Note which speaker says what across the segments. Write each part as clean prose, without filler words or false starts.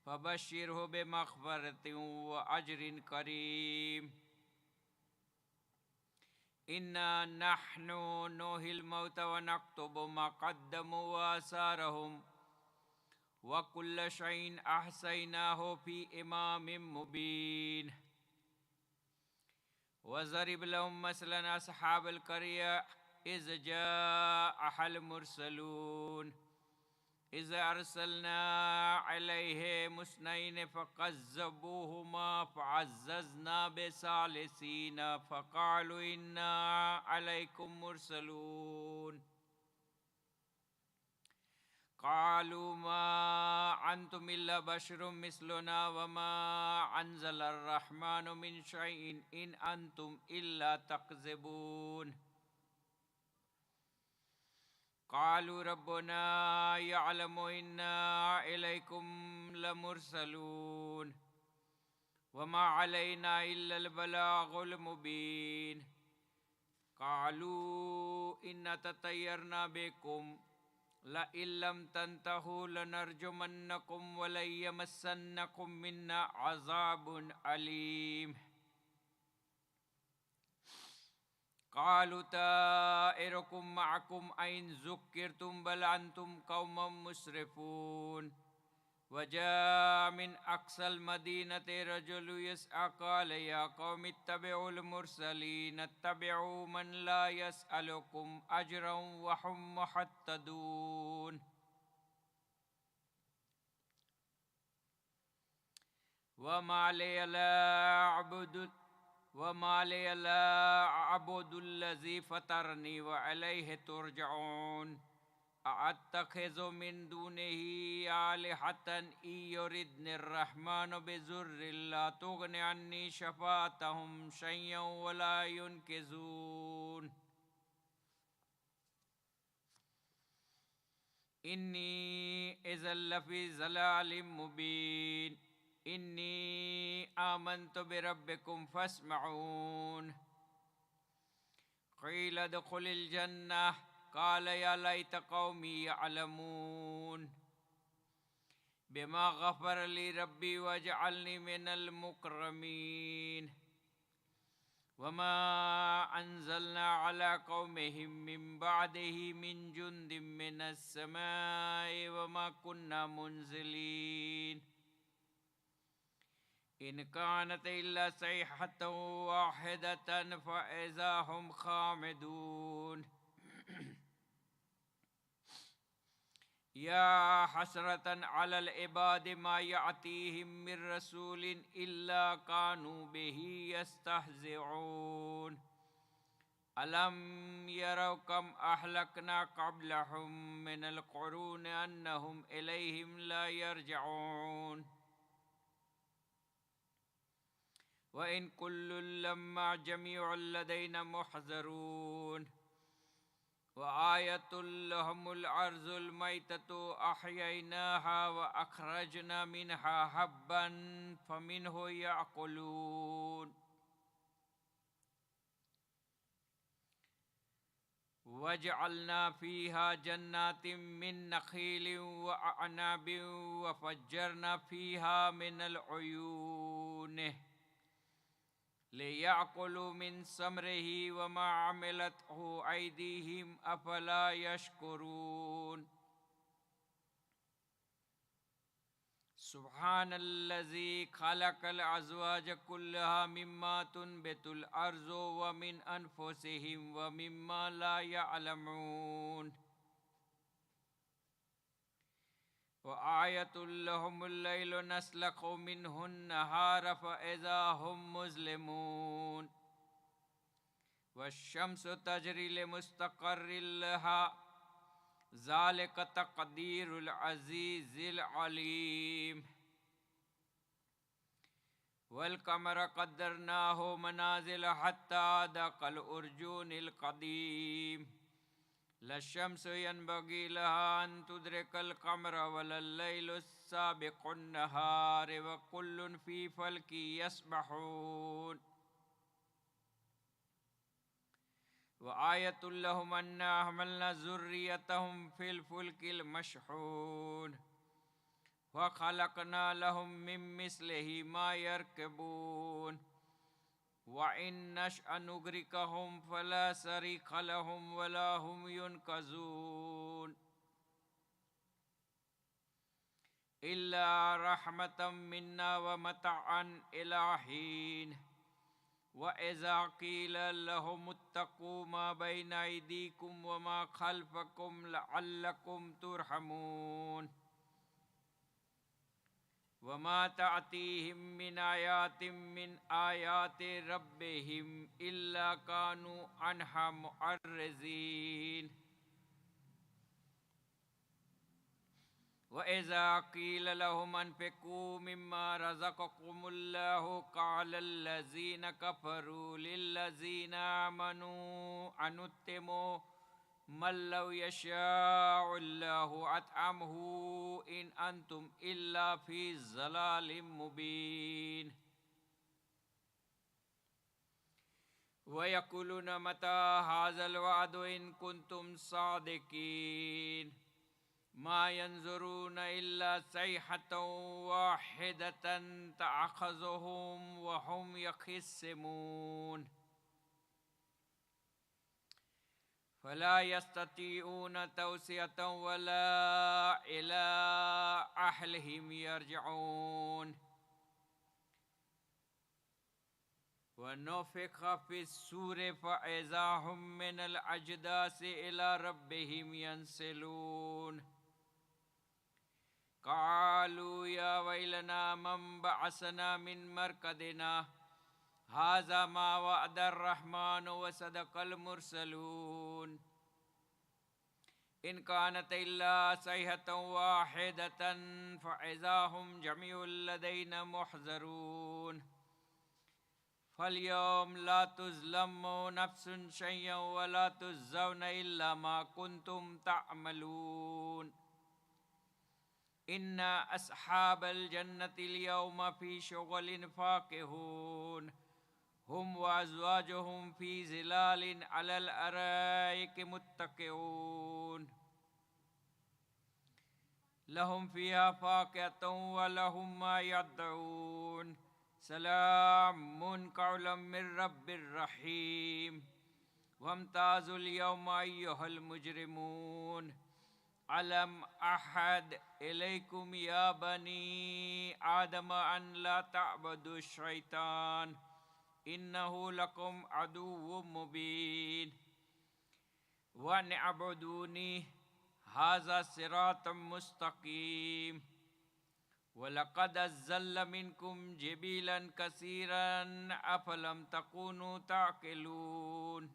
Speaker 1: फबश्शिरहु बिमग़फ़िरतिन व अज्रिन करीम। इन्ना नहनु नुहिल मौत व नक्तुबु मा क़द्दमू व आसारहुम व कुल्ल शैइन अहसैनाहु फी इमामिम मुबीन। वज़रिब लहुम मसलन अस्हाबल क़र्या इज़ जाअहल मुरसलून इज़ अरसलना अलैहिम मुस्नैन फ़कज़्ज़बूहुमा फ़अज़्ज़ज़ना बिसालिसीन फ़क़ालू इन्ना अलैकुम मुरसलून। क़ालू मा अंतुम इल्ला बशरुम मिस्लुना व मा अंज़लर रहमानु मिन शैइन इन अंतुम इल्ला तक़ज़िबून। क़ालू रब्बुना यअलमु इन्ना इलैकुम लमुरसलून व मा अलैना इल्लल बलागुल मुबीन। क़ालू इन्ना ततय्यरना बिकुम लइल्लम तंतहू लनरजुमन्नकुम व लयमस्सन्नकुम मिन्ना अज़ाबुन अलीम। क़ालू ताइरुकुम मअकुम अइन ज़ुक्किरतुम बल अंतुम क़ौमुम मुस्रिफ़ून। वजाअ मिन अक़सल मदीनति रजुलुन यसअ क़ाल या क़ौमि इत्तबिउल मुरसलीन इत्तबिउ मन ला यसअलुकुम अजरन व हुम मुहत्तदून। वमा लिय ला अअबुदुल्लज़ी फ़तरनी व अलैहि तुरजऊन। अअत्तख़िज़ु मिन दूनिही आलिहतन इन युरिदनिर रहमानु बिज़ुर्रिन ला तुग़नि अन्नी शफ़ाअतहुम शय्यन व ला युनक़िज़ून। इन्नी इज़्ज़न लफ़ी ज़लालिम मुबीन। इन्नी आमन्तु बिरब्बिकुम फ़स्मऊन। क़ील उद्ख़ुलिल जन्नह क़ाल या लैत क़ौमी यअलमून बिमा ग़फ़र ली रब्बी वजअलनी मिनल मुकर्रमीन। वमा अंज़लना अला क़ौमिहिम मिन बअदिही मिन जुन्दिन मिनस समाई वमा कुन्ना मुनज़िलीन। इन कानत इल्ला सैहतन वाहिदतन फ़इज़ा हुम ख़ामिदून। या हसरतन अलल इबादि मा यअतीहिम मिर रसूलिन इल्ला कानू बिही यस्तहज़िऊन। अलम यरौ कम अहलकना क़ब्लहुम मिनल क़ुरून अन्नहुम इलैहिम ला यरजऊन। व इन कुल्लुन लम्मा जमीउन लदैना मुहज़रून। व आयतुल लहुमुल अर्ज़ुल मैततु अहयैनाहा व अख़रजना मिनहा हब्बन फमिन्हु यअकुलून। वजअलना फ़ीहा जन्नातिन मिन नख़ीलिन व अअनाबिन व फ़ज्जरना फ़ीहा मिनल उयून लियअकुलू मिन समरिही व मा अमिलतहु ऐदीहिम अफ़ला यशकुरून। सुब्हानल्लज़ी ख़लक़ल अज़वाज कुल्लहा मिम्मा तुनबितुल अर्ज़ु व मिन अनफुसिहिम व मिम्मा ला यअलमून। व आयतुल लहुमुल लैलु नस्लखु मिन्हुन नहार फ़इज़ा हुम मुज़लिमून। वश्शम्सु तजरी लिमुस्तक़र्रिन लहा ज़ालिका तक़दीरुल अज़ीज़िल अलीम। वल क़मर क़द्दरनाहु मनाज़िल हत्ता आदा कल उर्जूनिल क़दीम। लश्शम्सु यनबग़ी लहा अन तुदरिकल क़मर वलल लैलु साबिक़ुन नहार व कुल्लुन फ़ी फ़ल्कि यस्बहून। व आयतुल लहुम अन्ना हमलना ज़ुर्रियतहुम फ़िल फ़ुल्किल मशहून। वखलकना लहुम मिन मिस्लिहि मा यरकबून वइन नशअ नुगरिकहुम फला सरीख लहुम वला हुम युनकज़ून इल्ला रहमतम मिन्ना व मतअन इला हीन व इज़ा क़ील लहुमुत्तक़ू मा बैना अयदीकुम व मा खल्फ़कुम लअल्लकुम तुरहमून वमा तअतीहिम मिन आयातिम मिन आयाति रब्बिहिम इल्ला कानू अन्हा मुअर्रिज़ीन व इज़ा क़ील लहुम अनफ़िक़ू मिम्मा रज़क़कुमुल्लाहु क़ालल्लज़ीन कफ़रू लिल्लज़ीना आमनू अनुत्तिमू मल्लौ यशाउल्लाहु अतअमहु इन अंतुम इल्ला फी ज़लालिम मुबीन व यक़ूलून मता हाज़ल वअदु इन कुंतुम सादिकीन मा यंज़ुरून इल्ला सयहतन वाहिदतन तअख़ज़ुहुम व हुम यख़िस्सिमून फला यस्ततीऊन तौसियतन वला इला अहलिहिम यरजिऊन वनुफ़िख़ फ़िस्सूरि फ़इज़ा हुम मिनल अजदासि इला रब्बिहिम यंसिलून क़ालू या वैलना मन बअसना मिन मरक़दिना हाज़ा मा वअदर रहमानु व सदक़ल मुरसलून इन कानत इल्ला सयहतन वाहिदतन फ़इज़ा हुम जमीउन लदैना मुहज़रून फ़ल्यौम ला तुज़लमू नफ्सुन शयअन व ला तुज़्ज़ौना इल्ला मा कुंतुम तअमलून इन्ना अस्हाबल जन्नति अल-यौमा फ़ी शुग़लिन फ़ाकिहून हुम व अज़वाजुहुम फ़ी ज़िलालिन अलल अराइकि मुत्तकिऊन लहुम फ़ीहा फ़ाकिहतुन व लहुम मा यदऊन सलामुन क़ौलन मिर रब्बिर रहीम वम्ताज़ुल यौमा अय्युहल मुजरिमून अलम अहद इलैकुम या बनी आदम अन ला तअबुदु शैतान इन्नहु लकुम अदुव्वुम मुबीन वअ्निअबुदूनी हाज़ा सिरातुम मुस्तक़ीम वलक़द अज़्ज़लना मिनकुम जिबिलन कसीरन अफ़लम तकूनू ताक़िलून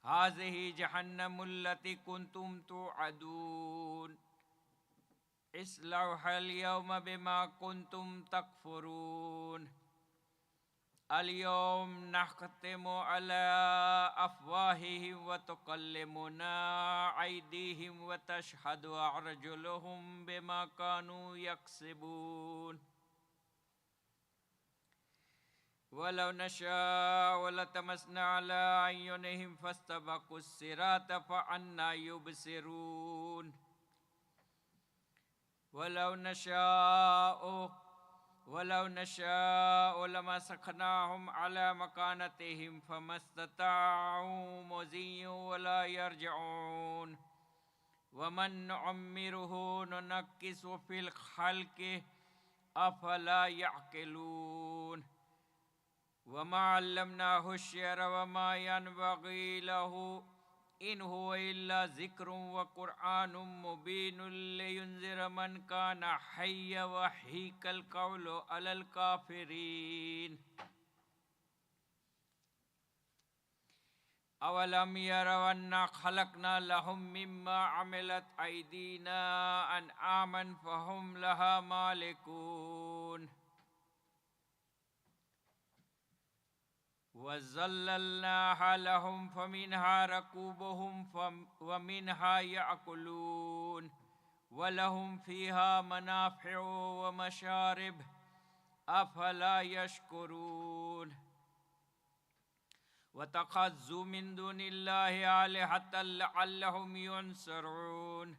Speaker 1: हाज़िही जहन्नमुल्लती कुंतुम तुअदून इस्लौहल यौम बिमा कुंतुम तकफुरून अल-यौम नख्तिमु अला अफ़वाहिहिम व तुकल्लिमुना अयदीहिम व तशहदु अर्जुलुहुम बिमा कानू यक्सिबून वलौ नशाअ लतमस्ना अला अयुनिहिम फस्तबक़ुस्सिरात फ़अन्ना युबसिरून वलौ नशाअ लमसख़नाहुम अला मकानतिहिम फ़मस्तताअू मुज़ीय्यन वला यरजिऊन वमन नुअम्मिरुहु नुनक्किसु फ़िल ख़ल्क़ि अफ़ला यअक़िलून वमा अल्लमनाहु अश-शिअर वमा यनबग़ी लहु इन हुवा इल्ला ज़िक्रुन व क़ुरआनुम मुबीनुन लियुनज़िर मन काना हय्य व हीक़ल क़ौलु अलल काफ़िरीन अवलम यरव अन्ना ख़लक़ना लहुम मिम्मा अमिलत अयदीना अनआमन फ़हुम लहा मालिकून वज़ल्लल्नाहा लहुम फ़मिन्हा रकूबुहुम व मिन्हा यअकुलून वलहुम फ़ीहा मनाफ़िउ व मशारिब अफ़ला यशकुरून वतख़ज़्ज़ू मिन दूनिल्लाहि आलिहतन लअल्लहुम युनसरून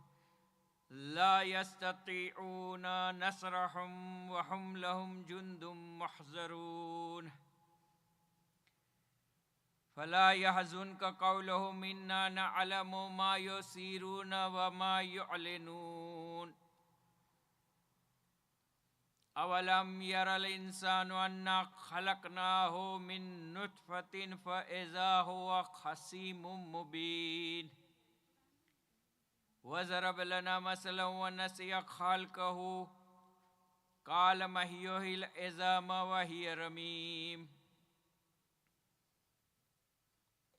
Speaker 1: لا يستطيعون نصرهم وهم لهم جند محضرون فلا يحزنك قولهم إنا نعلم ما يسرون وما يعلنون أولم ير الإنسان أنا خلقناه من نطفة فإذا هو خصيم مبين وضرب لنا مثلا ونسي خلقه قال ما يحيي العظام وهي رميم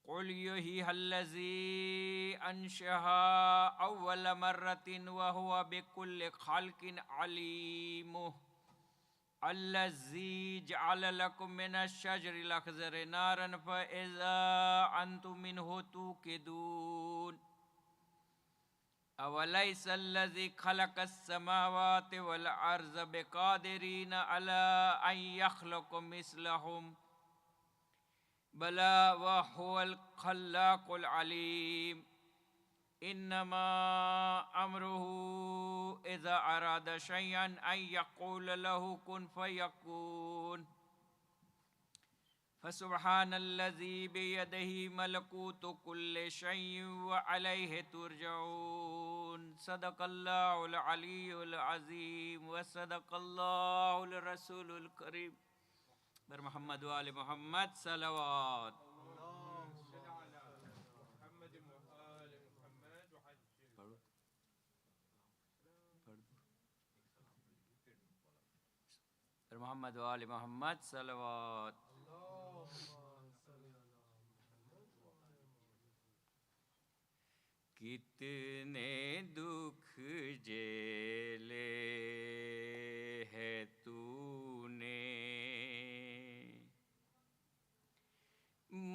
Speaker 1: قل يحييها الذي أنشأها أول مرة وهو بكل خلق عليم الذي جعل لكم من الشجر الأخضر نارا فإذا أنتم منه توقدون أوليس الذي خلق السماوات والأرض بقادرين على أن يخلق مثلهم بلى وهو الخلاق العليم إنما أمره إذا أراد شيئا أن يقول له كن فيكون فسبحان الذي بيده ملكوت كل شيء وعليه ترجعون صدق الله العلي العظيم وصدق الله الرسول الكريم محمد وآل محمد صلوات محمد وآل محمد صلوات कितने दुख झेले है तूने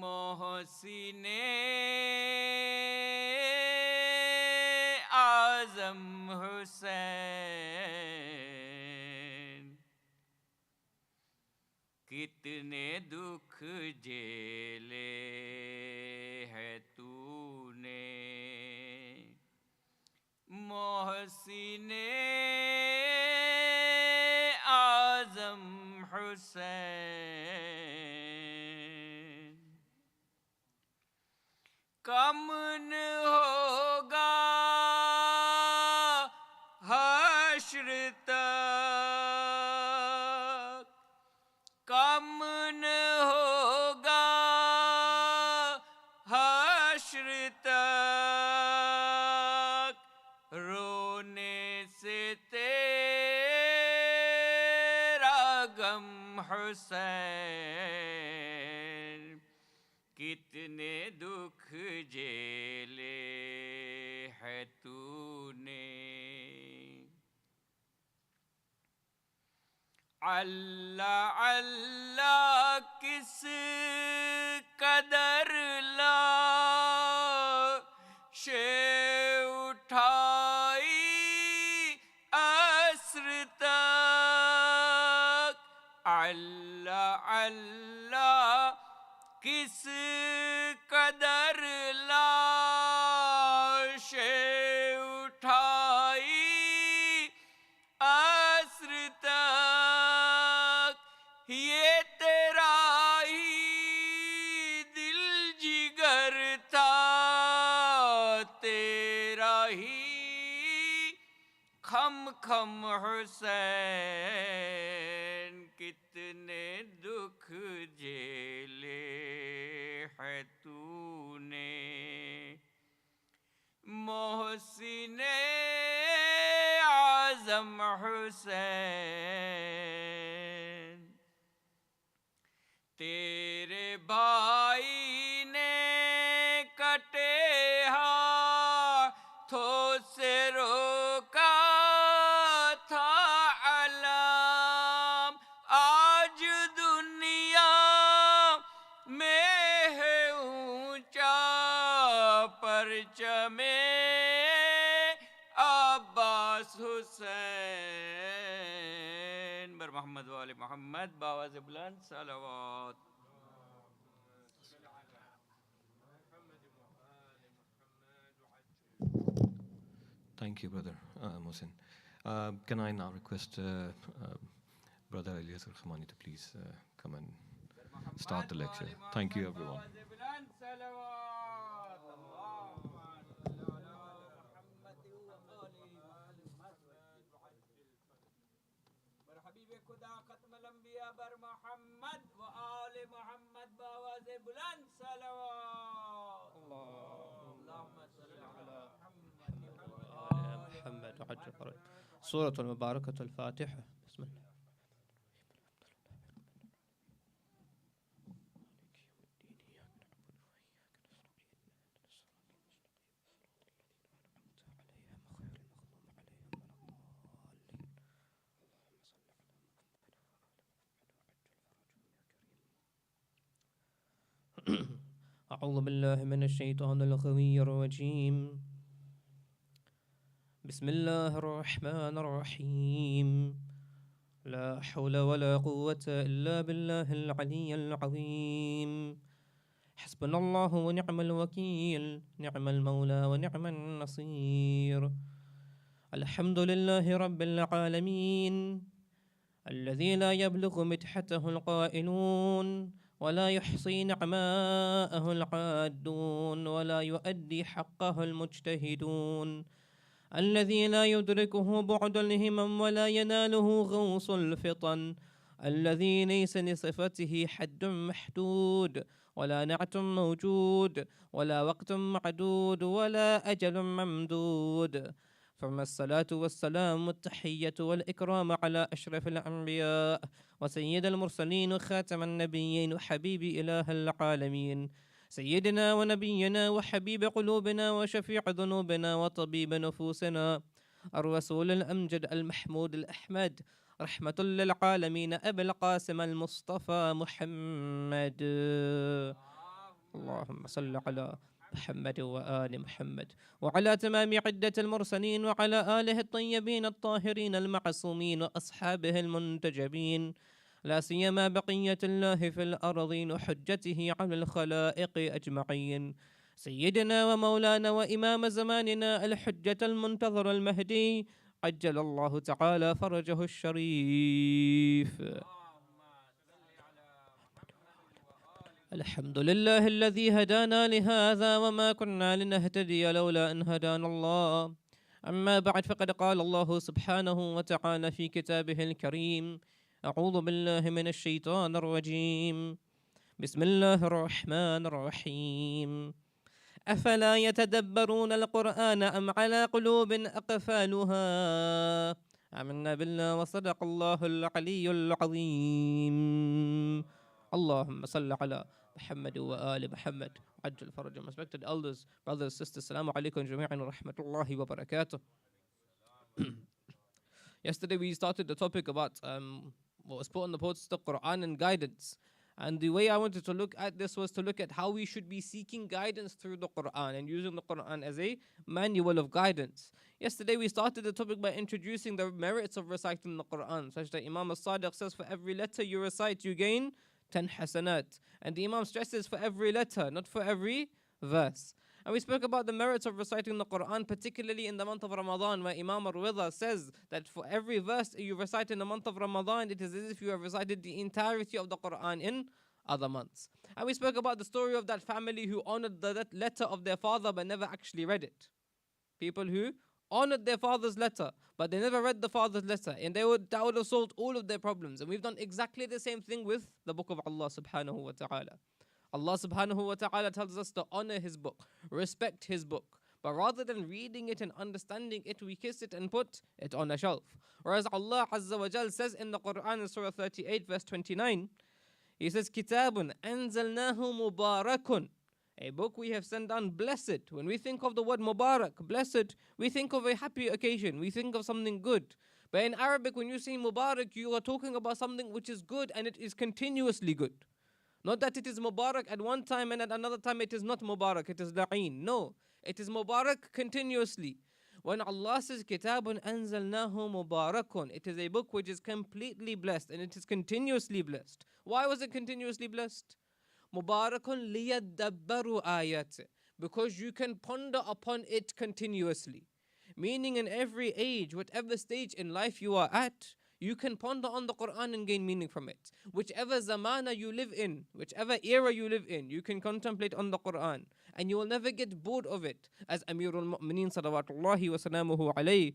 Speaker 1: मोहसिने आज़म हुसैन कितने दुख झेले है तूने मोहसिने आज़म हुसैन कमन होगा हश्र तक कमन होगा हश्र तक रोने से तेरा गम हुसैन कितने दुख झेले है तूने अल्लाह अल्लाह किस कदर ला शे उठाई अस्र तक अल्लाह अल्लाह किस कदर लाश उठाई अस्र तक ये तेरा ही दिल जिगर था तेरा ही खम खम हुसैन कितने दुख झेले है तूने मोहसिने आज़म हुसैन तेरे भाई ने कटे हाथों से रोका था अलाम आज दुनिया में है ऊंचा परचमे अब्बास हुसैन बर मोहम्मद वाले मोहम्मद बावाज़ बुलंद सलावत
Speaker 2: Thank you, brother. Mohsin. Can I now request Brother Aliasgar Khimani to please come and start the lecture? Thank you, everyone.
Speaker 3: محمد وعجل فرج. سورة المباركة الفاتحة. بسم الله. أعوذ بالله من الشيطان الغوي الرجيم. بسم الله الرحمن الرحيم. لا حول ولا قوة إلا بالله العلي العظيم. حسبنا الله ونعم الوكيل، نعم المولى ونعم النصير. الحمد لله رب العالمين الذي لا يبلغ مدحته القائلون ولا يحصي نعماءه العادون ولا يؤدي حقه المجتهدون، الذي لا يدركه بعد الهمم ولا يناله غوص الفطن، الذي ليس لصفته حد محدود ولا نعت موجود ولا وقت معدود ولا أجل ممدود. ثم الصلاة والسلام والتحية والإكرام على أشرف الأنبياء وسيد المرسلين وخاتم النبيين وحبيب إله العالمين، سيدنا ونبينا وحبيب قلوبنا وشفيع ذنوبنا وطبيب نفوسنا، الرسول الأمجد المحمود الأحمد، رحمة للعالمين، أبي القاسم المصطفى محمد. اللهم صل على محمد وآل محمد وعلى تمام عدة المرسلين وعلى آله الطيبين الطاهرين المعصومين وأصحابه المنتجبين، لا سيما بقية الله في الأرضين وحجته على الخلائق أجمعين، سيدنا ومولانا وإمام زماننا الحجة المنتظر المهدي عجل الله تعالى فرجه الشريف. الحمد لله الذي هدانا لهذا وما كنا لنهتدي لولا أن هدانا الله. أما بعد، فقد قال الله سبحانه وتعالى في كتابه الكريم: أعوذ بالله من الشيطان الرجيم. بسم الله الرحمن الرحيم. أفلا يتدبرون القرآن أم على قلوب أقفالها. آمنا بالله وصدق الله العلي العظيم. اللهم صل على محمد وآل محمد عجل فرجهم. Respected elders, brothers, sisters, Assalamu alaikum jami'an wa rahmatullahi wa barakatuh. Yesterday we started the topic about what was put on the post, the Quran and guidance. And the way I wanted to look at this was to look at how we should be seeking guidance through the Quran and using the Quran as a manual of guidance. Yesterday we started the topic by introducing the merits of reciting the Quran, such that Imam al-Sadiq says for every letter you recite you gain 10 hasanat. And the Imam stresses for every letter, not for every verse. And we spoke about the merits of reciting the Quran, particularly in the month of Ramadan, where Imam al-Ridha says that for every verse you recite in the month of Ramadan, it is as if you have recited the entirety of the Quran in other months. And we spoke about the story of that family who honored the letter of their father but never actually read it. People who honored their father's letter but they never read the father's letter, and that would have solved all of their problems. And we've done exactly the same thing with the book of Allah subhanahu wa ta'ala. Allah subhanahu wa ta'ala tells us to honor his book, respect his book. But rather than reading it and understanding it, we kiss it and put it on a shelf. Whereas Allah Azza wa Jal says in the Quran in Surah 38 verse 29, He says, Kitabun anzalnahu mubarakun. A book we have sent down blessed. When we think of the word Mubarak, blessed, we think of a happy occasion. We think of something good. But in Arabic, when you say Mubarak, you are talking about something which is good and it is continuously good. Not that it is Mubarak at one time and at another time it is not Mubarak, it is La'een. No, it is Mubarak continuously. When Allah says Kitabun anzalnahu mubarakun, it is a book which is completely blessed and it is continuously blessed. Why was it continuously blessed? Mubarakun liyadabbaru ayat, because you can ponder upon it continuously. Meaning in every age, whatever stage in life you are at, you can ponder on the Quran and gain meaning from it. Whichever zamana you live in, whichever era you live in, you can contemplate on the Quran. And you will never get bored of it. As Amirul Mu'mineen salawatullahi wa salamuhu alayhi,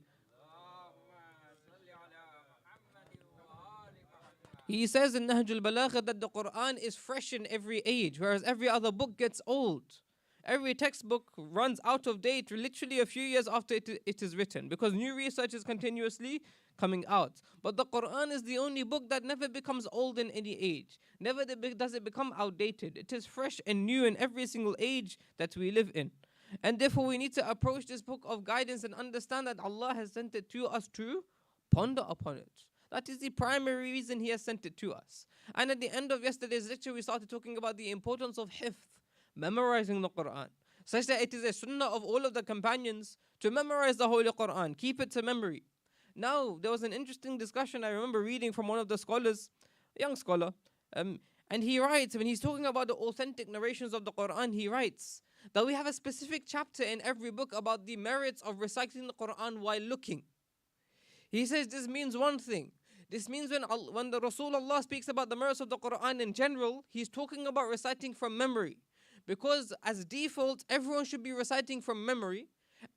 Speaker 3: he says in Nahjul Balagha that the Quran is fresh in every age, whereas every other book gets old. Every textbook runs out of date literally a few years after it is written, because new research is continuously coming out. But the Quran is the only book that never becomes old in any age. Never does it become outdated. It is fresh and new in every single age that we live in. And therefore we need to approach this book of guidance and understand that Allah has sent it to us to ponder upon it. That is the primary reason He has sent it to us. And at the end of yesterday's lecture, we started talking about the importance of hifth, memorizing the Quran, such that it is a sunnah of all of the companions to memorize the Holy Quran, keep it to memory. Now, there was an interesting discussion I remember reading from one of the scholars, a young scholar, and he writes, when he's talking about the authentic narrations of the Quran, he writes that we have a specific chapter in every book about the merits of reciting the Quran while looking. He says this means one thing. This means when the Rasulullah speaks about the merits of the Quran in general, he's talking about reciting from memory. Because as default, everyone should be reciting from memory,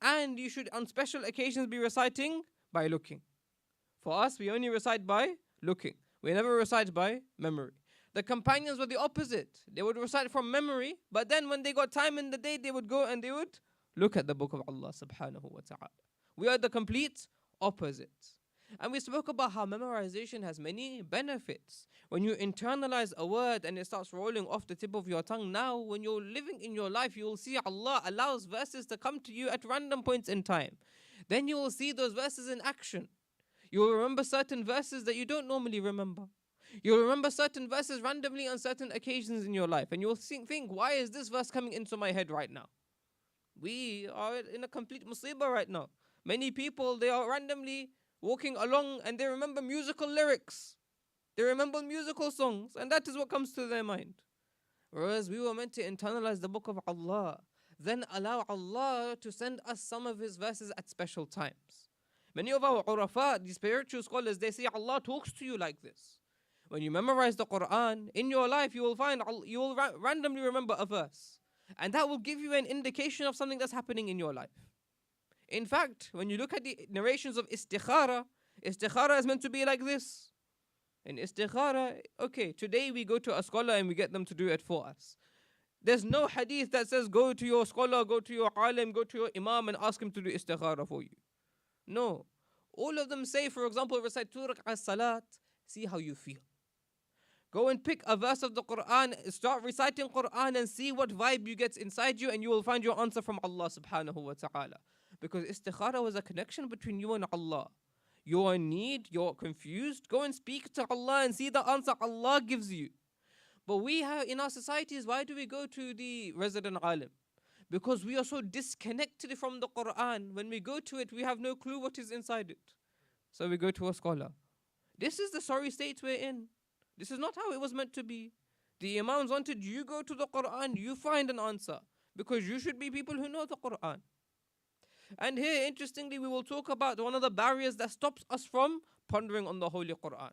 Speaker 3: and you should on special occasions be reciting by looking. For us, we only recite by looking. We never recite by memory. The companions were the opposite. They would recite from memory, but then when they got time in the day, they would go and they would look at the book of Allah subhanahu wa ta'ala. We are the complete opposite. And we spoke about how memorization has many benefits. When you internalize a word and it starts rolling off the tip of your tongue, now when you're living in your life, you will see Allah allows verses to come to you at random points in time. Then you will see those verses in action. You will remember certain verses that you don't normally remember. You will remember certain verses randomly on certain occasions in your life. And you will think, why is this verse coming into my head right now? We are in a complete musibah right now. Many people, they are randomly walking along and they remember musical lyrics. They remember musical songs, and that is what comes to their mind. Whereas we were meant to internalize the book of Allah, then allow Allah to send us some of His verses at special times. Many of our urafat, the spiritual scholars, they say Allah talks to you like this. When you memorize the Quran, in your life you will find, you will randomly remember a verse. And that will give you an indication of something that's happening in your life. In fact, when you look at the narrations of istikhara is meant to be like this. In istikhara, okay, today we go to a scholar and we get them to do it for us. There's no hadith that says go to your scholar, go to your alim, go to your imam and ask him to do istikhara for you. No. All of them say, for example, recite Turq as-salat, see how you feel. Go and pick a verse of the Quran, start reciting Quran and see what vibe you get inside you, and you will find your answer from Allah subhanahu wa ta'ala. Because istikhara was a connection between you and Allah. You're in need, you're confused, go and speak to Allah and see the answer Allah gives you. But we have, in our societies, why do we go to the resident alim? Because we are so disconnected from the Quran. When we go to it, we have no clue what is inside it. So we go to a scholar. This is the sorry state we're in. This is not how it was meant to be. The Imams wanted you go to the Quran, you find an answer. Because you should be people who know the Quran. And here, interestingly, we will talk about one of the barriers that stops us from pondering on the Holy Quran.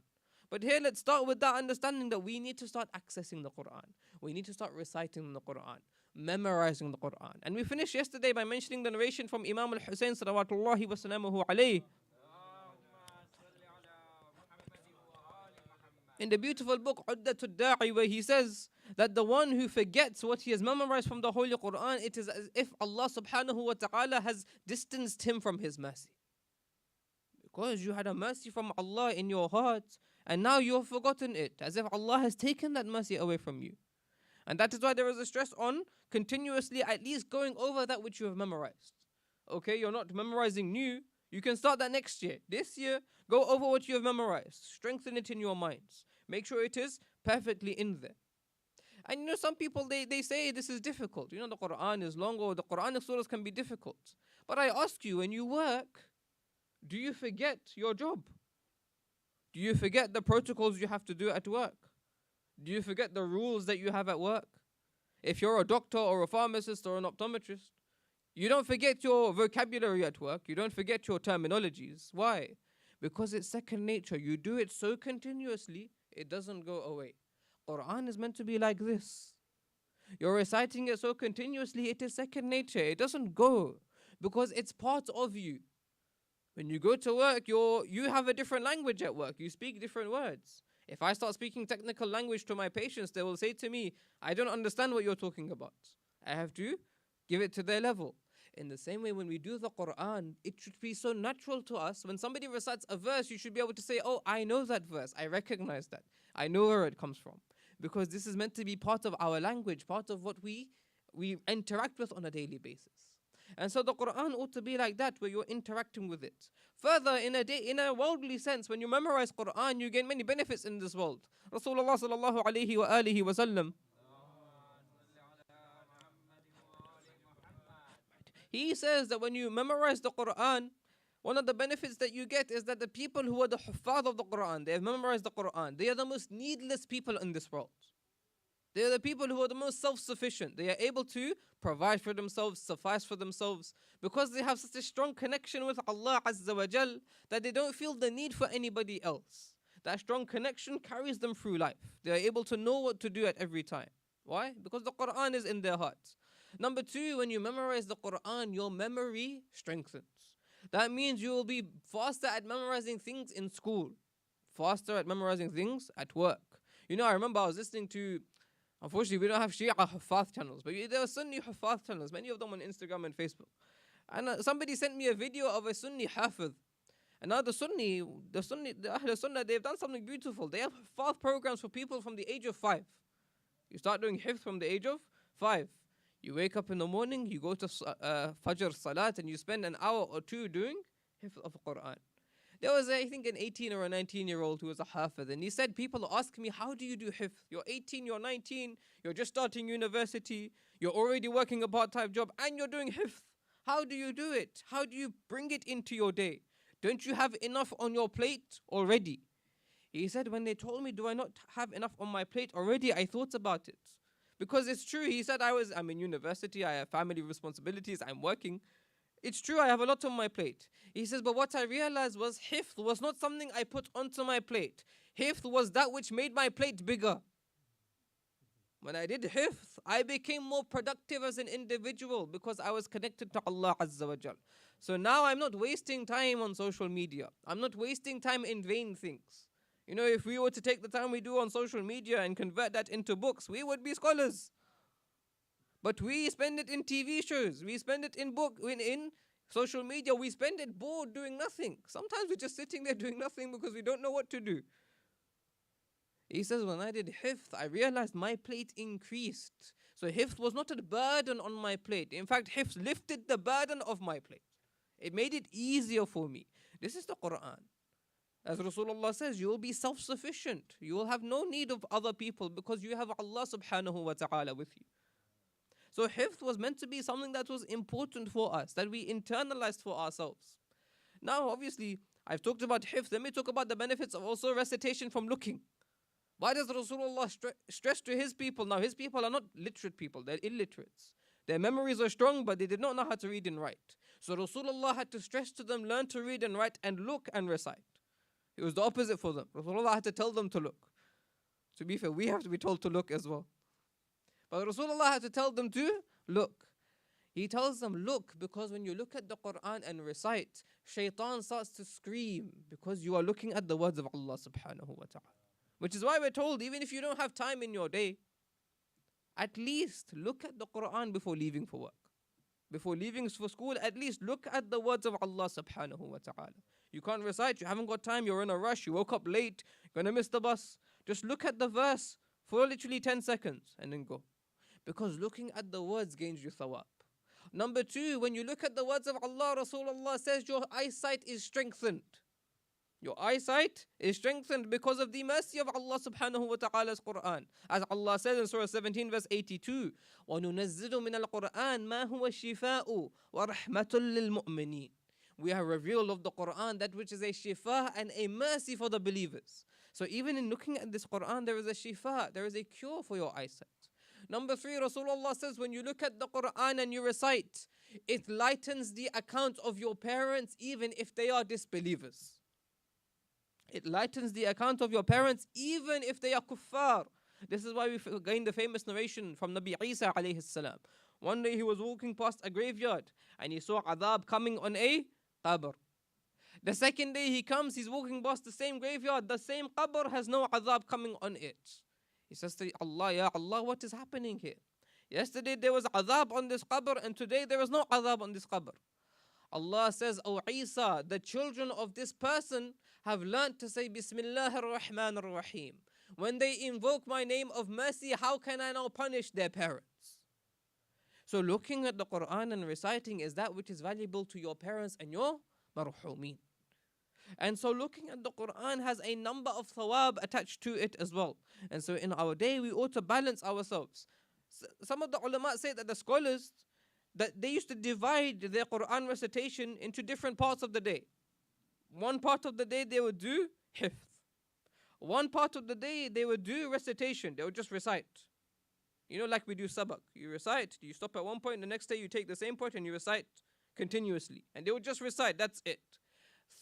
Speaker 3: But here, let's start with that understanding that we need to start accessing the Quran. We need to start reciting the Quran, memorizing the Quran. And we finished yesterday by mentioning the narration from Imam al-Hussein salawatullahi wa salamuhu alayhi. In the beautiful book Uddatul Da'i, where he says that the one who forgets what he has memorized from the Holy Quran, it is as if Allah subhanahu wa ta'ala has distanced him from His mercy. Because you had a mercy from Allah in your heart, and now you have forgotten it, as if Allah has taken that mercy away from you. And that is why there is a stress on continuously at least going over that which you have memorized. Okay, you're not memorizing new, you can start that next year. This year, go over what you have memorized, strengthen it in your minds. Make sure it is perfectly in there. And you know, some people, they say this is difficult. You know, the Quran is long, or the Quranic surahs can be difficult. But I ask you, when you work, do you forget your job? Do you forget the protocols you have to do at work? Do you forget the rules that you have at work? If you're a doctor or a pharmacist or an optometrist, You don't forget your vocabulary at work. You don't forget your terminologies. Why? Because it's second nature. You do it so continuously, it doesn't go away. Quran is meant to be like this. You're reciting it so continuously, it is second nature. It doesn't go because it's part of you. When you go to work, you have a different language at work. You speak different words. If I start speaking technical language to my patients, they will say to me, I don't understand what you're talking about. I have to give it to their level. In the same way, when we do the Quran, it should be so natural to us. When somebody recites a verse, you should be able to say, oh, I know that verse. I recognize that. I know where it comes from. Because this is meant to be part of our language, part of what we interact with on a daily basis. And so the Quran ought to be like that, where you're interacting with it. Further, in a worldly sense, when you memorize Quran, you gain many benefits in this world. Rasulullah sallallahu alayhi wa alihi wa sallam, he says that when you memorize the Quran, one of the benefits that you get is that the people who are the huffaz of the Quran, they have memorized the Quran, they are the most needless people in this world. They are the people who are the most self-sufficient. They are able to provide for themselves, suffice for themselves, because they have such a strong connection with Allah Azza wa Jal that they don't feel the need for anybody else. That strong connection carries them through life. They are able to know what to do at every time. Why? Because the Quran is in their hearts. Number two, when you memorize the Quran, your memory strengthens. That means you will be faster at memorizing things in school, faster at memorizing things at work. You know, I remember I was listening to, unfortunately, we don't have Shia Huffaz channels, but there are Sunni Huffaz channels, many of them on Instagram and Facebook. And somebody sent me a video of a Sunni Hafiz. And now the Ahl Sunnah, they've done something beautiful. They have Huffaz programs for people from the age of 5. You start doing Hifz from the age of 5. You wake up in the morning, you go to Fajr Salat, and you spend an hour or two doing Hifz of Quran. There was, I think, an 18 or a 19-year-old who was a Hafiz, and he said, people ask me, how do you do Hifz? You're 18, you're 19, you're just starting university, you're already working a part-time job, and you're doing Hifz. How do you do it? How do you bring it into your day? Don't you have enough on your plate already? He said, when they told me, do I not have enough on my plate already, I thought about it. Because it's true, he said, I'm in university, I have family responsibilities, I'm working. It's true, I have a lot on my plate. He says, but what I realized was hifz was not something I put onto my plate. Hifz was that which made my plate bigger. When I did hifz, I became more productive as an individual because I was connected to Allah Azza wa Jal. So now I'm not wasting time on social media. I'm not wasting time in vain things. You know, if we were to take the time we do on social media and convert that into books, we would be scholars. But we spend it in TV shows, we spend it in social media, we spend it bored doing nothing. Sometimes we're just sitting there doing nothing because we don't know what to do. He says, when I did hifz, I realized my plate increased. So hifz was not a burden on my plate. In fact, hifz lifted the burden of my plate. It made it easier for me. This is the Quran. As Rasulullah says, you will be self-sufficient. You will have no need of other people because you have Allah subhanahu wa ta'ala with you. So hifz was meant to be something that was important for us, that we internalized for ourselves. Now, obviously, I've talked about hifz. Let me talk about the benefits of also recitation from looking. Why does Rasulullah stress to his people? Now, his people are not literate people, they're illiterates. Their memories are strong, but they did not know how to read and write. So Rasulullah had to stress to them, learn to read and write and look and recite. It was the opposite for them. Rasulullah had to tell them to look. To be fair, we have to be told to look as well. But Rasulullah had to tell them to look. He tells them, look, because when you look at the Quran and recite, shaitan starts to scream because you are looking at the words of Allah subhanahu wa ta'ala. Which is why we're told, even if you don't have time in your day, at least look at the Quran before leaving for work. Before leaving for school, at least look at the words of Allah subhanahu wa ta'ala. You can't recite, you haven't got time, you're in a rush, you woke up late, you're gonna miss the bus. Just look at the verse for literally 10 seconds and then go. Because looking at the words gains you thawab. Number two, when you look at the words of Allah, Rasulullah says your eyesight is strengthened. Your eyesight is strengthened because of the mercy of Allah subhanahu wa ta'ala's Quran. As Allah says in Surah 17 verse 82, وَنُنَزِّلُ مِنَ الْقُرْآنِ مَا هُوَ الشِّفَاءُ وَرَحْمَةٌ لِلْمُؤْمِنِينَ. We have revealed of the Quran that which is a shifa and a mercy for the believers. So even in looking at this Quran, there is a shifa, there is a cure for your eyesight. Number 3, Rasulullah says, when you look at the Quran and you recite, it lightens the account of your parents even if they are disbelievers. It lightens the account of your parents even if they are kuffar. This is why we gain the famous narration from Nabi Isa alayhi salam. One day he was walking past a graveyard and he saw adhab coming on a qabr. The second day he comes, he's walking past the same graveyard, the same qabr has no adhab coming on it. He says to Allah, Ya Allah, what is happening here? Yesterday there was adhab on this qabr and today there is no adhab on this qabr. Allah says, O Isa, the children of this person have learnt to say Bismillah ar-Rahman ar-Rahim. When they invoke my name of mercy, how can I now punish their parents? So looking at the Quran and reciting is that which is valuable to your parents and your marhumeen. And so looking at the Quran has a number of thawab attached to it as well. And so in our day, we ought to balance ourselves. Some of the ulama say that the scholars, that they used to divide their Quran recitation into different parts of the day. One part of the day they would do hifth. One part of the day they would do recitation. They would just recite. You know, like we do sabak. You recite, you stop at one point, the next day you take the same point and you recite continuously. And they would just recite, that's it.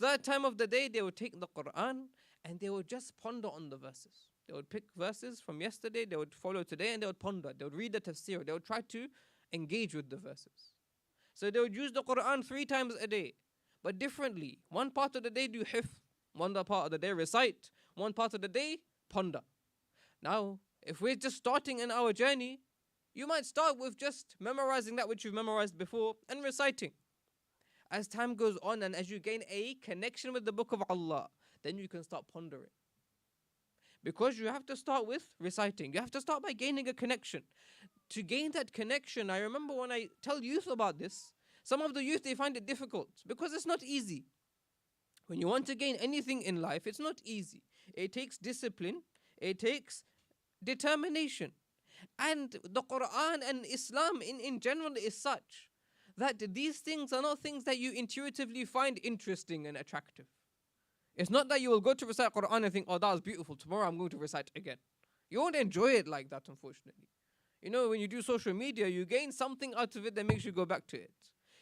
Speaker 3: Third time of the day, they would take the Quran and they would just ponder on the verses. They would pick verses from yesterday, they would follow today, and they would ponder. They would read the tafsir. They would try to engage with the verses. So they would use the Quran 3 times a day, but differently. One part of the day do hifth, one part of the day recite, one part of the day ponder. Now, if we're just starting in our journey, you might start with just memorizing that which you've memorized before and reciting. As time goes on and as you gain a connection with the Book of Allah, then you can start pondering. Because you have to start with reciting. You have to start by gaining a connection. To gain that connection, I remember when I tell youth about this, some of the youth, they find it difficult because it's not easy. When you want to gain anything in life, it's not easy. It takes discipline. It takes determination. And the Quran and Islam in general is such that these things are not things that you intuitively find interesting and attractive. It's not that you will go to recite Quran and think, oh, that was beautiful, tomorrow I'm going to recite again. You won't enjoy it like that, unfortunately. You know, when you do social media, you gain something out of it that makes you go back to it.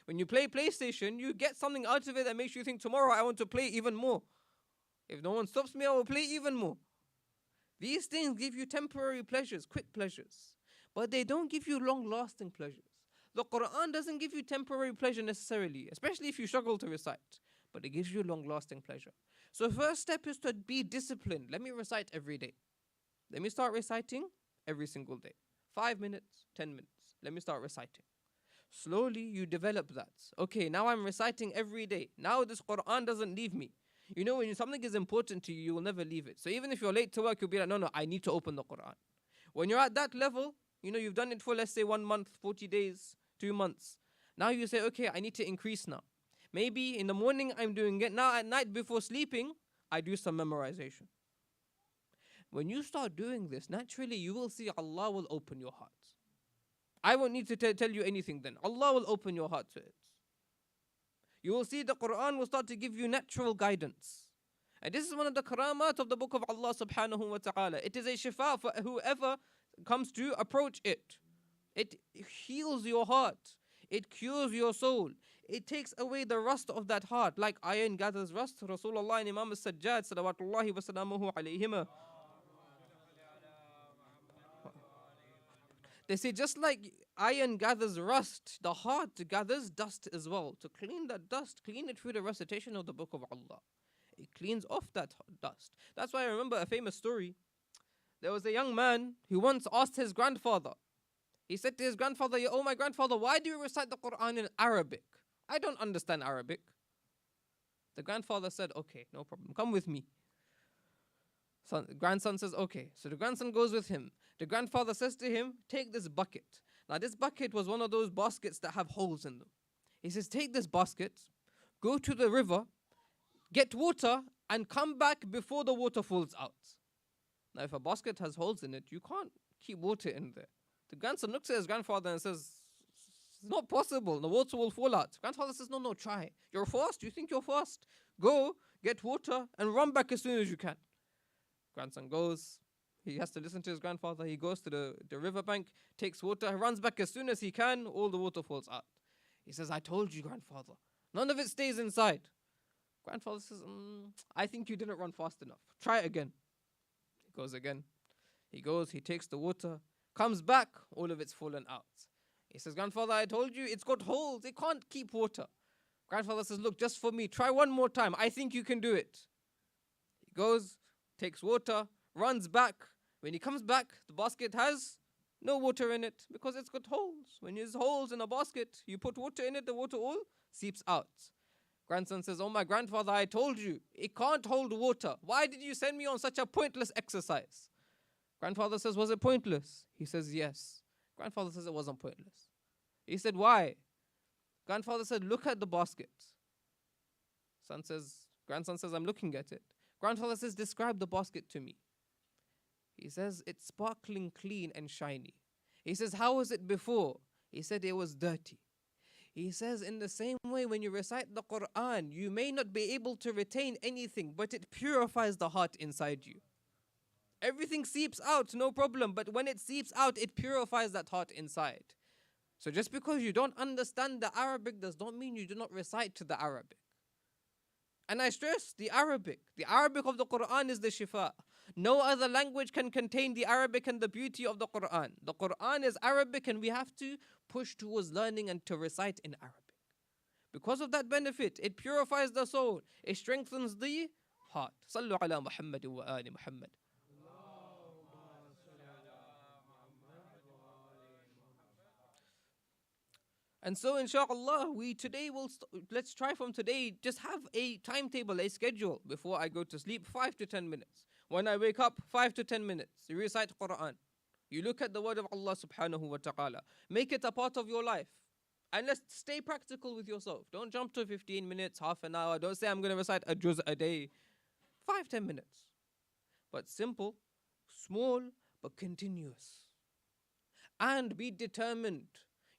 Speaker 3: When you play PlayStation, you get something out of it that makes you think, tomorrow I want to play even more. If no one stops me, I will play even more. These things give you temporary pleasures, quick pleasures, but they don't give you long-lasting pleasures. The Quran doesn't give you temporary pleasure necessarily, especially if you struggle to recite, but it gives you long-lasting pleasure. So first step is to be disciplined. Let me recite every day. Let me start reciting every single day. 5 minutes, 10 minutes. Let me start reciting. Slowly you develop that. Okay, now I'm reciting every day. Now this Quran doesn't leave me. You know, when something is important to you, you will never leave it. So even if you're late to work, you'll be like, no, I need to open the Quran. When you're at that level, you know, you've done it for, let's say, 1 month, 40 days, 2 months. Now you say, okay, I need to increase now. Maybe in the morning I'm doing it. Now at night before sleeping, I do some memorization. When you start doing this, naturally you will see Allah will open your heart. I won't need to tell you anything then. Allah will open your heart to it. You will see the Quran will start to give you natural guidance. And this is one of the karamat of the Book of Allah subhanahu wa ta'ala. It is a shifa for whoever comes to approach it. It heals your heart. It cures your soul. It takes away the rust of that heart. Like iron gathers rust. Rasulullah and Imam al-Sajjad salawatullahi wa salamuhu alayhima. They say just like iron gathers rust, the heart gathers dust as well. To clean that dust, clean it through the recitation of the Book of Allah. It cleans off that dust. That's why I remember a famous story. There was a young man who once asked his grandfather. He said to his grandfather, oh my grandfather, why do you recite the Quran in Arabic? I don't understand Arabic. The grandfather said, okay, no problem, come with me. Grandson says, okay. So the grandson goes with him. The grandfather says to him, take this bucket. Now this bucket was one of those baskets that have holes in them. He says, take this basket, go to the river, get water, and come back before the water falls out. Now if a basket has holes in it, you can't keep water in there. The grandson looks at his grandfather and says, it's not possible, the water will fall out. Grandfather says, no, try. You're fast? You think you're fast? Go, get water, and run back as soon as you can. Grandson goes, He has to listen to his grandfather. He goes to the riverbank, takes water, runs back as soon as he can, all the water falls out. He says, I told you, grandfather. None of it stays inside. Grandfather says, I think you didn't run fast enough. Try it again. He goes again. He goes, he takes the water, comes back, all of it's fallen out. He says, grandfather, I told you, it's got holes. It can't keep water. Grandfather says, look, just for me, try one more time. I think you can do it. He goes, takes water, runs back. When he comes back, the basket has no water in it because it's got holes. When there's holes in a basket, you put water in it, the water all seeps out. Grandson says, oh my grandfather, I told you, it can't hold water. Why did you send me on such a pointless exercise? Grandfather says, was it pointless? He says, yes. Grandfather says it wasn't pointless. He said, why? Grandfather said, look at the basket. Grandson says, I'm looking at it. Grandfather says, describe the basket to me. He says, it's sparkling clean and shiny. He says, how was it before? He said, it was dirty. He says, in the same way, when you recite the Quran, you may not be able to retain anything, but it purifies the heart inside you. Everything seeps out, no problem, but when it seeps out, it purifies that heart inside. So just because you don't understand the Arabic does not mean you do not recite to the Arabic. And I stress the Arabic. The Arabic of the Quran is the shifa. No other language can contain the Arabic and the beauty of the Quran. The Quran is Arabic and we have to push towards learning and to recite in Arabic. Because of that benefit, it purifies the soul. It strengthens the heart. Sallu ala Muhammad wa ali Muhammad. And so inshallah, let's try from today, just have a timetable, a schedule before I go to sleep, 5 to 10 minutes. When I wake up, 5 to 10 minutes. You recite Quran. You look at the word of Allah subhanahu wa ta'ala. Make it a part of your life. And let's stay practical with yourself. Don't jump to 15 minutes, half an hour. Don't say I'm going to recite a juz a day. 5, 10 minutes. But simple, small, but continuous. And be determined.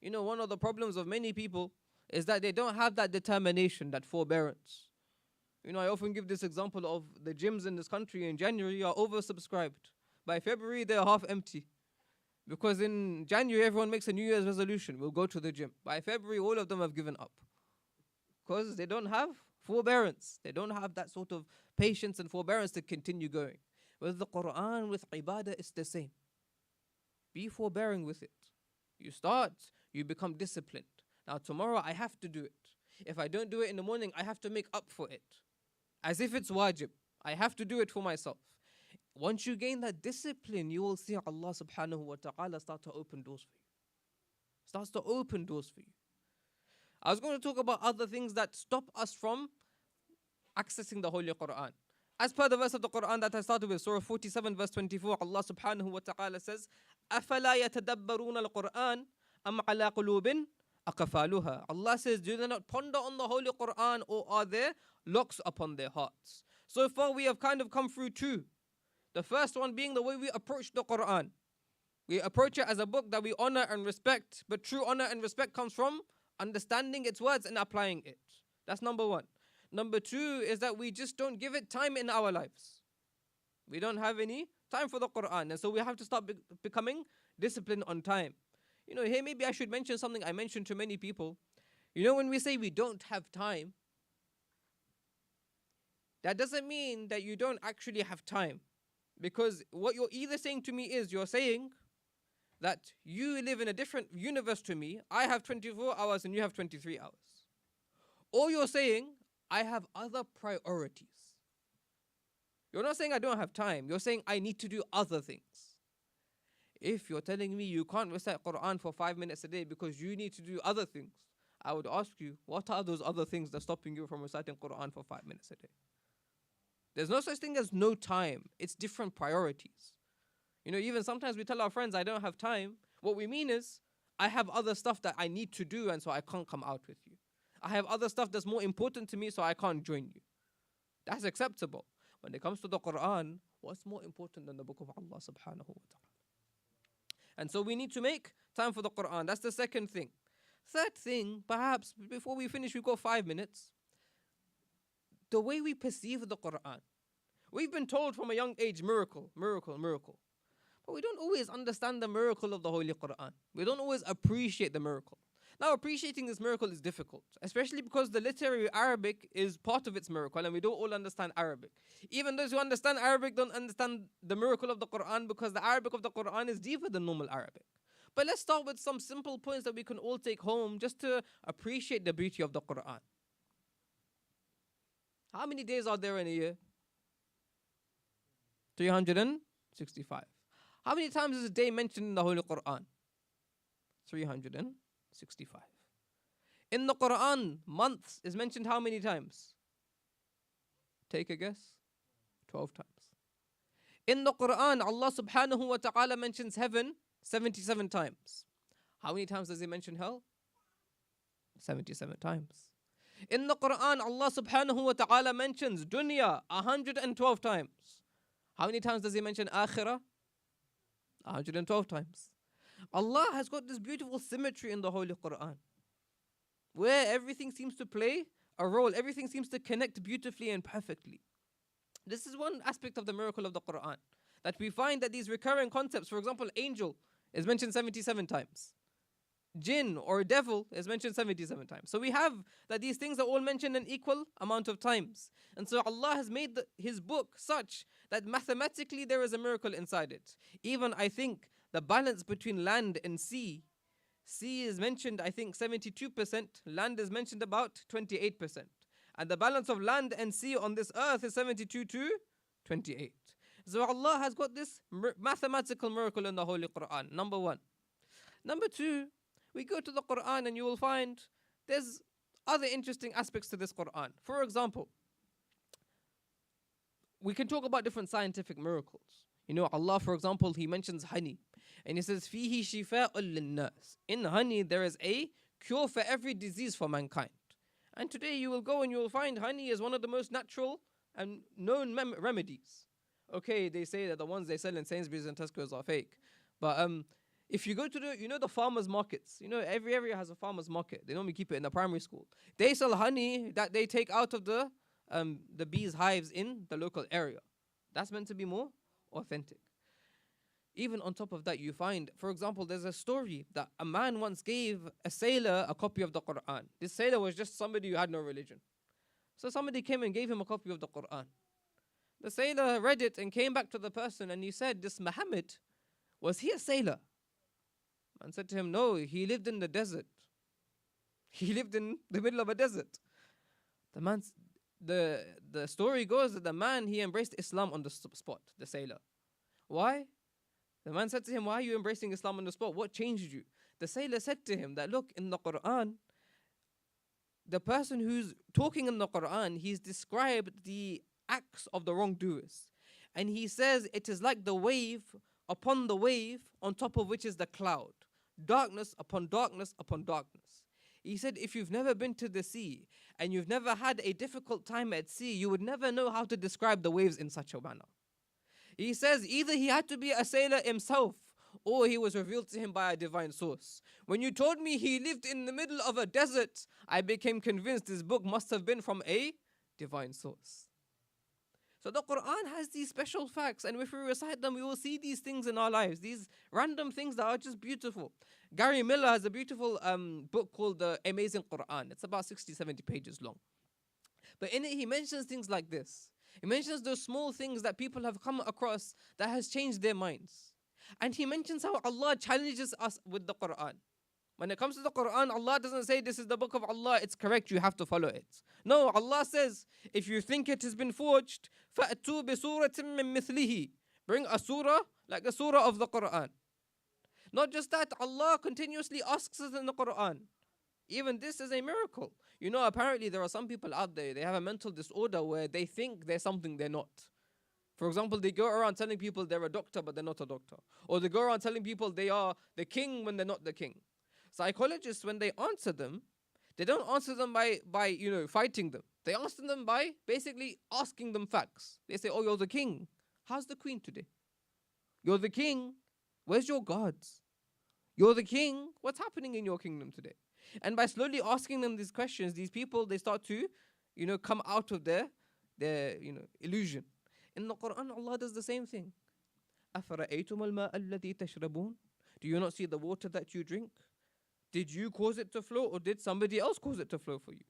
Speaker 3: You know, one of the problems of many people is that they don't have that determination, that forbearance. You know, I often give this example of the gyms in this country in January are oversubscribed. By February, they're half empty. Because in January, everyone makes a New Year's resolution. We'll go to the gym. By February, all of them have given up. Because they don't have forbearance. They don't have that sort of patience and forbearance to continue going. With the Quran, with ibadah, it's the same. Be forbearing with it. You start, you become disciplined. Now tomorrow, I have to do it. If I don't do it in the morning, I have to make up for it. As if it's wajib. I have to do it for myself. Once you gain that discipline, you will see Allah subhanahu wa ta'ala start to open doors for you. Starts to open doors for you. I was going to talk about other things that stop us from accessing the Holy Quran. As per the verse of the Quran that I started with, Surah 47 verse 24, Allah subhanahu wa ta'ala says, أَفَلَا يَتَدَبَّرُونَ الْقُرْآنَ أَمْ عَلَىٰ قُلُوبٍ أَقْفَالُهَا. Allah says, do they not ponder on the Holy Quran, or are there locks upon their hearts? So far we have kind of come through two. The first one being the way we approach the Quran. We approach it as a book that we honor and respect, but true honor and respect comes from understanding its words and applying it. That's number one. Number two is that we just don't give it time in our lives. We don't have any time for the Quran, and so we have to start becoming disciplined on time. You know, here maybe I should mention something I mentioned to many people. You know, when we say we don't have time, that doesn't mean that you don't actually have time. Because what you're either saying to me is, you're saying that you live in a different universe to me. I have 24 hours and you have 23 hours. Or you're saying, I have other priorities. You're not saying I don't have time. You're saying I need to do other things. If you're telling me you can't recite Quran for 5 minutes a day because you need to do other things, I would ask you, what are those other things that's stopping you from reciting Quran for 5 minutes a day? There's no such thing as no time. It's different priorities. You know, even sometimes we tell our friends, I don't have time. What we mean is, I have other stuff that I need to do, and so I can't come out with you. I have other stuff that's more important to me, so I can't join you. That's acceptable. When it comes to the Quran, what's more important than the book of Allah subhanahu wa ta'ala? And so we need to make time for the Quran. That's the second thing. Third thing, perhaps before we finish, we've got 5 minutes. The way we perceive the Quran. We've been told from a young age, miracle, miracle, miracle. But we don't always understand the miracle of the Holy Quran. We don't always appreciate the miracle. Now, appreciating this miracle is difficult, especially because the literary Arabic is part of its miracle, and we don't all understand Arabic. Even those who understand Arabic don't understand the miracle of the Quran, because the Arabic of the Quran is deeper than normal Arabic. But let's start with some simple points that we can all take home just to appreciate the beauty of the Quran. How many days are there in a year? 365. How many times is a day mentioned in the Holy Quran? 365. In the Quran, months is mentioned how many times? Take a guess. 12 times. In the Quran, Allah subhanahu wa ta'ala mentions heaven 77 times. How many times does he mention hell? 77 times. In the Quran, Allah subhanahu wa ta'ala mentions dunya 112 times. How many times does he mention akhirah? 112 times. Allah has got this beautiful symmetry in the Holy Quran, where everything seems to play a role, everything seems to connect beautifully and perfectly. This is one aspect of the miracle of the Quran, that we find that these recurring concepts, for example, angel is mentioned 77 times. Jinn or devil is mentioned 77 times. So we have that these things are all mentioned an equal amount of times. And so Allah has made His book such that mathematically there is a miracle inside it. Even I think the balance between land and sea. Sea is mentioned, I think, 72%. Land is mentioned about 28%. And the balance of land and sea on this earth is 72 to 28. So Allah has got this mathematical miracle in the Holy Quran, number one. Number two, we go to the Quran and you will find there's other interesting aspects to this Quran. For example, we can talk about different scientific miracles. You know, Allah, for example, He mentions honey. And He says, فِيهِ شِفَاءٌ لِلنَّاسِ. In honey, there is a cure for every disease for mankind. And today you will go and you will find honey is one of the most natural and known remedies. Okay, they say that the ones they sell in Sainsbury's and Tesco's are fake. But if you go to the farmers markets, every area has a farmers market. They normally keep it in the primary school. They sell honey that they take out of the bees' hives in the local area. That's meant to be more authentic. Even on top of that, you find, for example, there's a story that a man once gave a sailor a copy of the Quran. This sailor was just somebody who had no religion. So somebody came and gave him a copy of the Quran. The sailor read it and came back to the person and he said, this Muhammad, was he a sailor? Man said to him, no, he lived in the desert. He lived in the middle of a desert. The story goes that the man, he embraced Islam on the spot, the sailor. Why? The man said to him, why are you embracing Islam on the spot? What changed you? The sailor said to him that, look, in the Quran, the person who's talking in the Quran, he's described the acts of the wrongdoers. And he says it is like the wave upon the wave on top of which is the cloud. Darkness upon darkness upon darkness. He said if you've never been to the sea and you've never had a difficult time at sea, you would never know how to describe the waves in such a manner. He says either he had to be a sailor himself or he was revealed to him by a divine source. When you told me he lived in the middle of a desert, I became convinced this book must have been from a divine source. So the Quran has these special facts, and if we recite them, we will see these things in our lives, these random things that are just beautiful. Gary Miller has a beautiful book called The Amazing Quran. It's about 60, 70 pages long. But in it, he mentions things like this. He mentions those small things that people have come across that has changed their minds. And he mentions how Allah challenges us with the Quran. When it comes to the Quran, Allah doesn't say this is the book of Allah, it's correct, you have to follow it. No, Allah says, if you think it has been forged, فَأْتُوا بِسُورَةٍ مِّن مِثْلِهِ. Bring a surah like the surah of the Quran. Not just that, Allah continuously asks us in the Quran. Even this is a miracle. You know, apparently there are some people out there, they have a mental disorder where they think they're something they're not. For example, they go around telling people they're a doctor, but they're not a doctor. Or they go around telling people they are the king when they're not the king. Psychologists, when they answer them, they don't answer them by fighting them. They answer them by basically asking them facts. They say, oh, you're the king. How's the queen today? You're the king. Where's your guards? You're the king. What's happening in your kingdom today? And by slowly asking them these questions, these people, they start to, come out of their illusion. In the Quran, Allah does the same thing. أَفَرَأَيْتُمُ الْمَاءَ الَّذِي تَشْرَبُونَ? Do you not see the water that you drink? Did you cause it to flow, or did somebody else cause it to flow for you?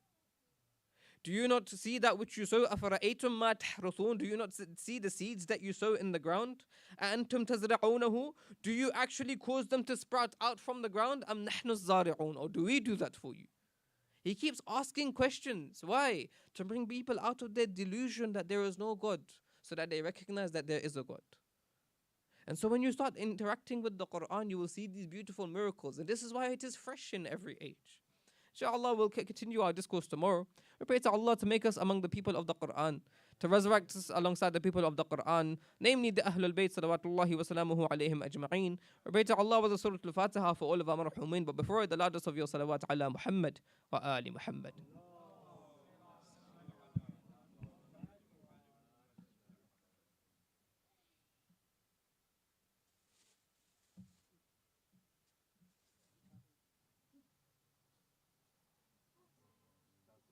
Speaker 3: Do you not see that which you sow? أَفَرَأَيْتُمْ مَا تَحْرُثُونَ? Do you not see the seeds that you sow in the ground? أَأَنْتُمْ تَزْرَعُونَهُ? Do you actually cause them to sprout out from the ground? أَمْ نَحْنُ الزَّارِعُونَ? Or do we do that for you? He keeps asking questions. Why? To bring people out of their delusion that there is no God, so that they recognize that there is a God. And so when you start interacting with the Quran, you will see these beautiful miracles. And this is why it is fresh in every age. Inshallah, we'll continue our discourse tomorrow. We pray to Allah to make us among the people of the Quran, to resurrect us alongside the people of the Quran, namely the Ahlul Bayt salawatullahi wa salamuhu alayhim ajma'een. We pray to Allah with the Surah Al-Fatiha for all of our marhumin. But before it, the largest of your salawat ala Muhammad wa ali Muhammad.